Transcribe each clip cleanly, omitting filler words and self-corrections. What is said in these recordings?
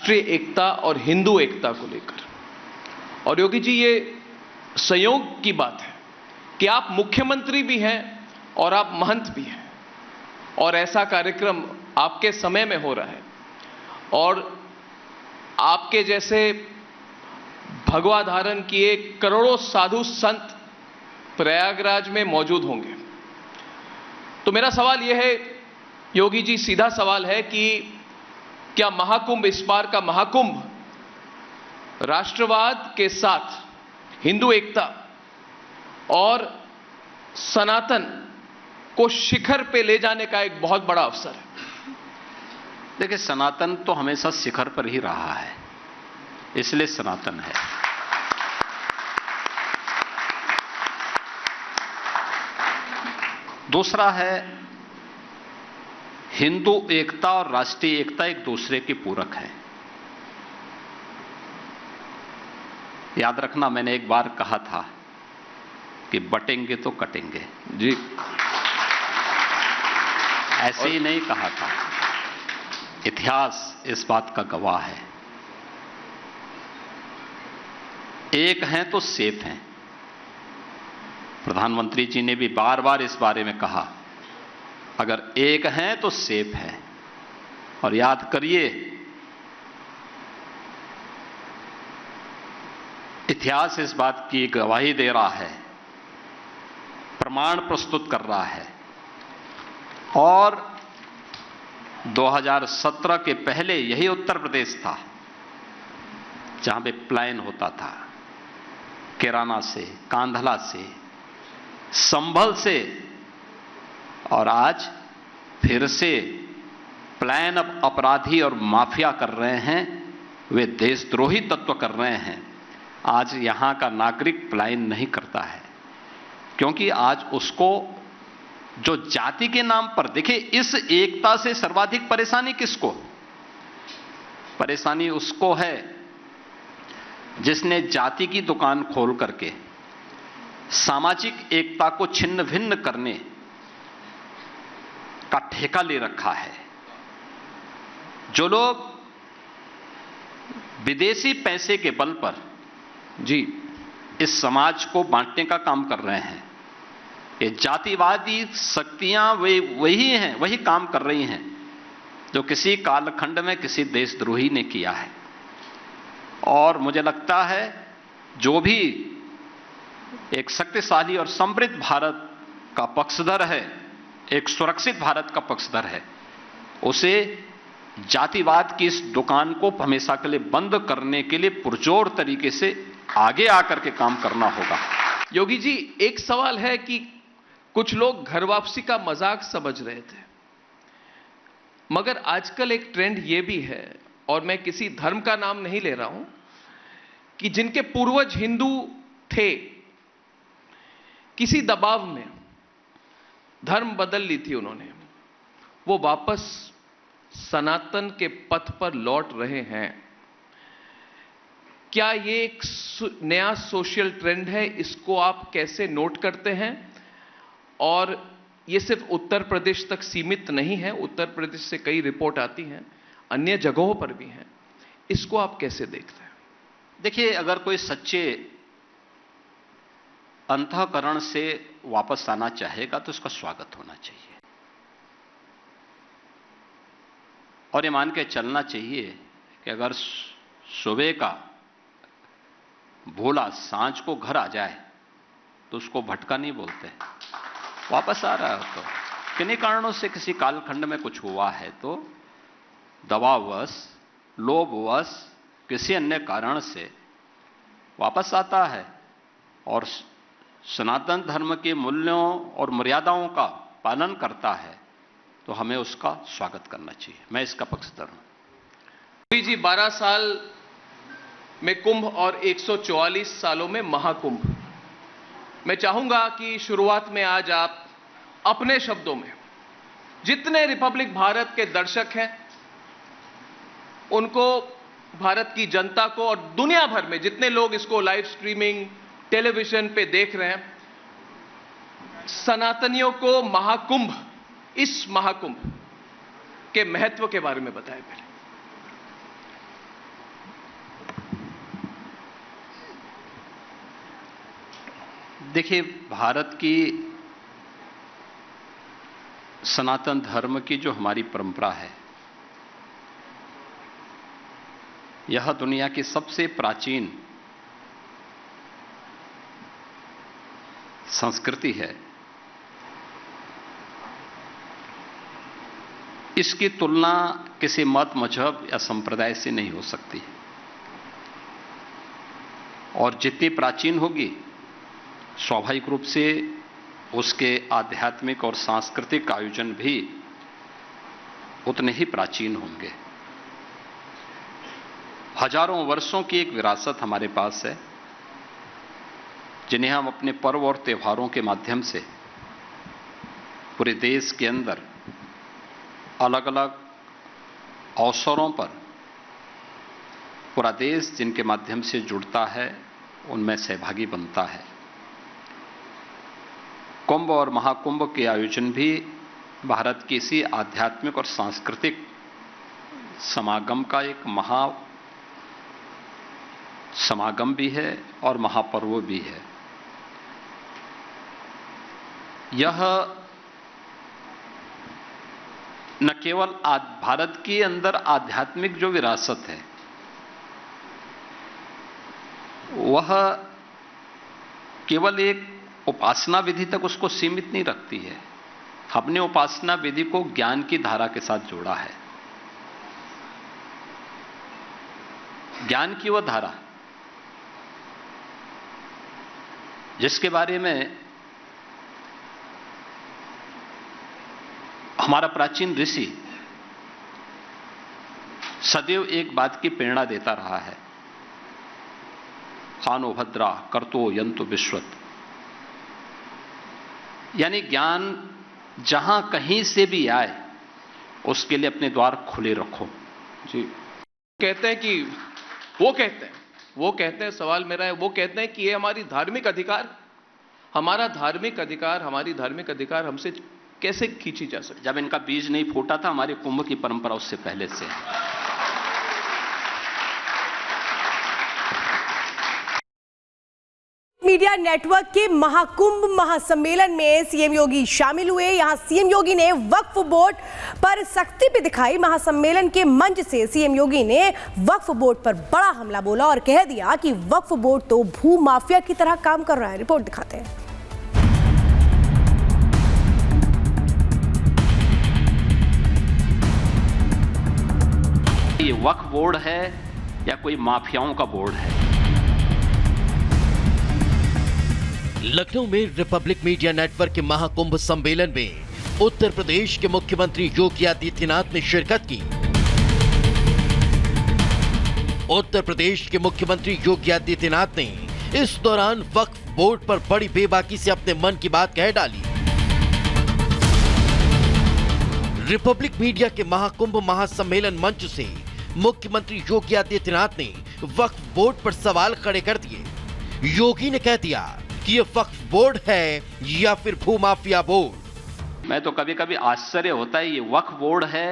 राष्ट्रीय एकता और हिंदू एकता को लेकर। और योगी जी, ये संयोग की बात है कि आप मुख्यमंत्री भी हैं और आप महंत भी हैं, और ऐसा कार्यक्रम आपके समय में हो रहा है, और आपके जैसे भगवा धारण किए करोड़ों साधु संत प्रयागराज में मौजूद होंगे। तो मेरा सवाल यह है योगी जी, सीधा सवाल है कि क्या महाकुंभ, इस बार का महाकुंभ राष्ट्रवाद के साथ हिंदू एकता और सनातन को शिखर पे ले जाने का एक बहुत बड़ा अवसर है? देखिए, सनातन तो हमेशा शिखर पर ही रहा है, इसलिए सनातन है। दूसरा है, हिंदू एकता और राष्ट्रीय एकता एक दूसरे के पूरक है। याद रखना, मैंने एक बार कहा था कि बटेंगे तो कटेंगे जी, ऐसे ही नहीं कहा था। इतिहास इस बात का गवाह है। एक हैं तो सेफ हैं। प्रधानमंत्री जी ने भी बार बार इस बारे में कहा, अगर एक हैं तो सेफ है। और याद करिए, इतिहास इस बात की गवाही दे रहा है, प्रमाण प्रस्तुत कर रहा है। और 2017 के पहले यही उत्तर प्रदेश था जहां पे प्लान होता था, कैराना से, कांधला से, संभल से, और आज फिर से प्लान अब अपराधी और माफिया कर रहे हैं, वे देशद्रोही तत्व कर रहे हैं। आज यहां का नागरिक पलायन नहीं करता है, क्योंकि आज उसको जो जाति के नाम पर, देखिए, इस एकता से सर्वाधिक परेशानी किसको? परेशानी उसको है जिसने जाति की दुकान खोल करके सामाजिक एकता को छिन्न भिन्न करने का ठेका ले रखा है। जो लोग विदेशी पैसे के बल पर जी इस समाज को बांटने का काम कर रहे हैं, ये जातिवादी शक्तियां वही हैं, वही काम कर रही हैं जो किसी कालखंड में किसी देशद्रोही ने किया है। और मुझे लगता है जो भी एक शक्तिशाली और समृद्ध भारत का पक्षधर है, एक सुरक्षित भारत का पक्षधर है, उसे जातिवाद की इस दुकान को हमेशा के लिए बंद करने के लिए पुरजोर तरीके से आगे आकर के काम करना होगा। योगी जी, एक सवाल है कि कुछ लोग घर वापसी का मजाक समझ रहे थे, मगर आजकल एक ट्रेंड यह भी है, और मैं किसी धर्म का नाम नहीं ले रहा हूं, कि जिनके पूर्वज हिंदू थे, किसी दबाव में धर्म बदल ली थी उन्होंने, वो वापस सनातन के पथ पर लौट रहे हैं। क्या ये एक नया सोशल ट्रेंड है? इसको आप कैसे नोट करते हैं? और ये सिर्फ उत्तर प्रदेश तक सीमित नहीं है, उत्तर प्रदेश से कई रिपोर्ट आती हैं, अन्य जगहों पर भी हैं। इसको आप कैसे देखते हैं? देखिए, अगर कोई सच्चे अंतःकरण से वापस आना चाहेगा तो उसका स्वागत होना चाहिए, और ये मान के चलना चाहिए कि अगर सुबह का भोला सांझ को घर आ जाए तो उसको भटका नहीं बोलते। वापस आ रहा है तो किन्हीं कारणों से किसी कालखंड में कुछ हुआ है तो दबाववश, लोभवश, किसी अन्य कारण से वापस आता है और सनातन धर्म के मूल्यों और मर्यादाओं का पालन करता है, तो हमें उसका स्वागत करना चाहिए। मैं इसका पक्षधर हूं। जी, 12 साल में कुंभ और 144 सालों में महाकुंभ। मैं चाहूंगा कि शुरुआत में आज आप अपने शब्दों में जितने रिपब्लिक भारत के दर्शक हैं उनको, भारत की जनता को, और दुनिया भर में जितने लोग इसको लाइव स्ट्रीमिंग टेलीविजन पे देख रहे हैं, सनातनियों को महाकुंभ, इस महाकुंभ के महत्व के बारे में बताएं। पहले देखिए, भारत की सनातन धर्म की जो हमारी परंपरा है, यह दुनिया की सबसे प्राचीन संस्कृति है। इसकी तुलना किसी मत, मजहब या संप्रदाय से नहीं हो सकती और जितनी प्राचीन होगी, स्वाभाविक रूप से उसके आध्यात्मिक और सांस्कृतिक आयोजन भी उतने ही प्राचीन होंगे। हजारों वर्षों की एक विरासत हमारे पास है, जिन्हें हम अपने पर्व और त्योहारों के माध्यम से पूरे देश के अंदर अलग अलग अवसरों पर पूरा देश जिनके माध्यम से जुड़ता है, उनमें सहभागी बनता है। कुंभ और महाकुंभ के आयोजन भी भारत की इसी आध्यात्मिक और सांस्कृतिक समागम का एक महा समागम भी है और महापर्व भी है। यह न केवल भारत के अंदर आध्यात्मिक जो विरासत है, वह केवल एक उपासना विधि तक उसको सीमित नहीं रखती है। हमने उपासना विधि को ज्ञान की धारा के साथ जोड़ा है। ज्ञान की वह धारा जिसके बारे में हमारा प्राचीन ऋषि सदैव एक बात की प्रेरणा देता रहा है, खानो भद्रा कर्तो यंतु विश्वत। यानी ज्ञान जहां कहीं से भी आए, उसके लिए अपने द्वार खुले रखो। जी, कहते हैं कि वो कहते हैं, सवाल मेरा है, वो कहते हैं कि ये हमारी धार्मिक अधिकार, हमारी धार्मिक अधिकार हमसे कैसे खींची जा सकती? जब इनका बीज नहीं फूटा था, हमारी कुंभ की परंपरा उससे पहले से। मीडिया नेटवर्क के महाकुंभ महासम्मेलन में सीएम योगी शामिल हुए। यहां सीएम योगी ने वक्फ बोर्ड पर सख्ती भी दिखाई। महासम्मेलन के मंच से सीएम योगी ने वक्फ बोर्ड पर बड़ा हमला बोला और कह दिया कि वक्फ बोर्ड तो भू माफिया की तरह काम कर रहा है। रिपोर्ट दिखाते हैं। ये वक्फ बोर्ड है या कोई माफियाओं का बोर्ड है? लखनऊ में रिपब्लिक मीडिया नेटवर्क के महाकुंभ सम्मेलन में उत्तर प्रदेश के मुख्यमंत्री योगी आदित्यनाथ ने शिरकत की। उत्तर प्रदेश के मुख्यमंत्री योगी आदित्यनाथ ने इस दौरान वक्फ बोर्ड पर बड़ी बेबाकी से अपने मन की बात कह डाली। रिपब्लिक मीडिया के महाकुंभ महासम्मेलन मंच से मुख्यमंत्री योगी आदित्यनाथ ने वक्फ बोर्ड पर सवाल खड़े कर दिए। योगी ने कह दिया कि ये वक्फ बोर्ड है या फिर भूमाफिया बोर्ड। मैं तो कभी कभी आश्चर्य होता है, ये वक्फ बोर्ड है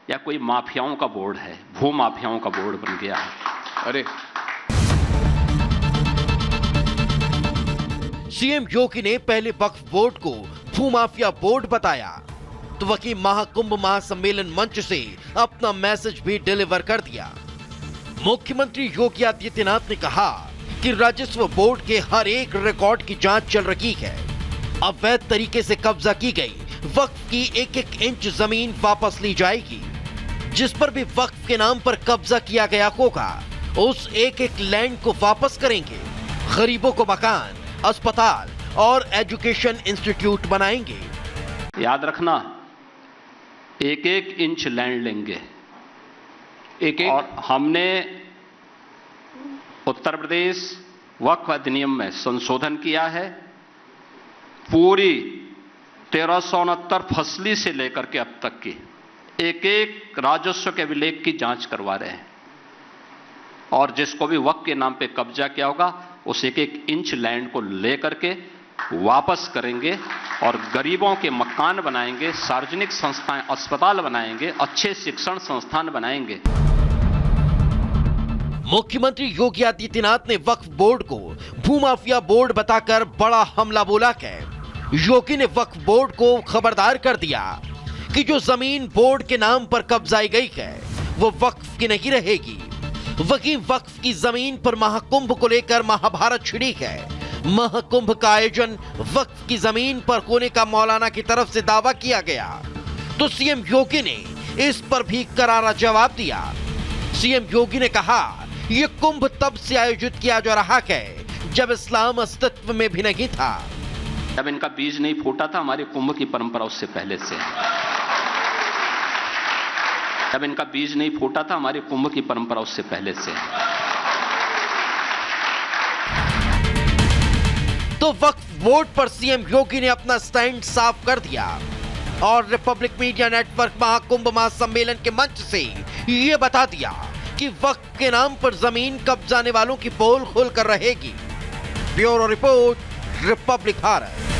या कोई माफियाओं का बोर्ड है, भूमाफियाओं का बोर्ड बन गया है। अरे, सीएम योगी ने पहले वक्फ बोर्ड को भूमाफिया बोर्ड बताया, तो वहीं महाकुंभ महासम्मेलन मंच से अपना मैसेज भी डिलीवर कर दिया। मुख्यमंत्री योगी आदित्यनाथ ने कहा कि राजस्व बोर्ड के हर एक रिकॉर्ड की जांच चल रही है। अवैध तरीके से कब्जा की गई वक्फ की एक एक इंच जमीन वापस ली जाएगी। जिस पर भी वक्फ के नाम पर कब्जा किया गया होगा, उस एक एक लैंड को वापस करेंगे। गरीबों को मकान, अस्पताल और एजुकेशन इंस्टीट्यूट बनाएंगे। याद रखना, एक एक इंच लैंड लेंगे। एक और हमने उत्तर प्रदेश वक्फ अधिनियम में संशोधन किया है। पूरी 1369 फसली से लेकर के अब तक की एक एक राजस्व के अभिलेख की जांच करवा रहे हैं, और जिसको भी वक्फ के नाम पे कब्जा किया होगा, उस एक एक इंच लैंड को लेकर के वापस करेंगे और गरीबों के मकान बनाएंगे, सार्वजनिक संस्थाएं, अस्पताल बनाएंगे, अच्छे शिक्षण संस्थान बनाएंगे। मुख्यमंत्री योगी आदित्यनाथ ने वक्फ बोर्ड को भूमाफिया बोर्ड बताकर बड़ा हमला बोला है। योगी ने वक्फ बोर्ड को खबरदार कर दिया कि जो जमीन बोर्ड के नाम पर कब्जाई गई है वो वक्फ की नहीं रहेगी। वहीं वक्फ की जमीन पर महाकुंभ को लेकर महाभारत छिड़ी है। महाकुंभ का आयोजन वक्फ की जमीन पर होने का मौलाना की तरफ से दावा किया गया, तो सीएम योगी ने इस पर भी करारा जवाब दिया। सीएम योगी ने कहा, यह कुंभ तब से आयोजित किया जा रहा है जब इस्लाम अस्तित्व में भी नहीं था। जब इनका बीज नहीं फूटा था हमारे कुंभ की परंपरा उससे पहले से। जब इनका बीज नहीं फूटा था हमारे कुंभ की परंपरा उससे पहले से। तो वक्फ बोर्ड पर सीएम योगी ने अपना स्टैंड साफ कर दिया और रिपब्लिक मीडिया नेटवर्क महाकुंभ महासम्मेलन के मंच से ये बता दिया कि वक्फ के नाम पर जमीन कब्जाने वालों की पोल खोल कर रहेगी। Bureau report, Republic Bharat.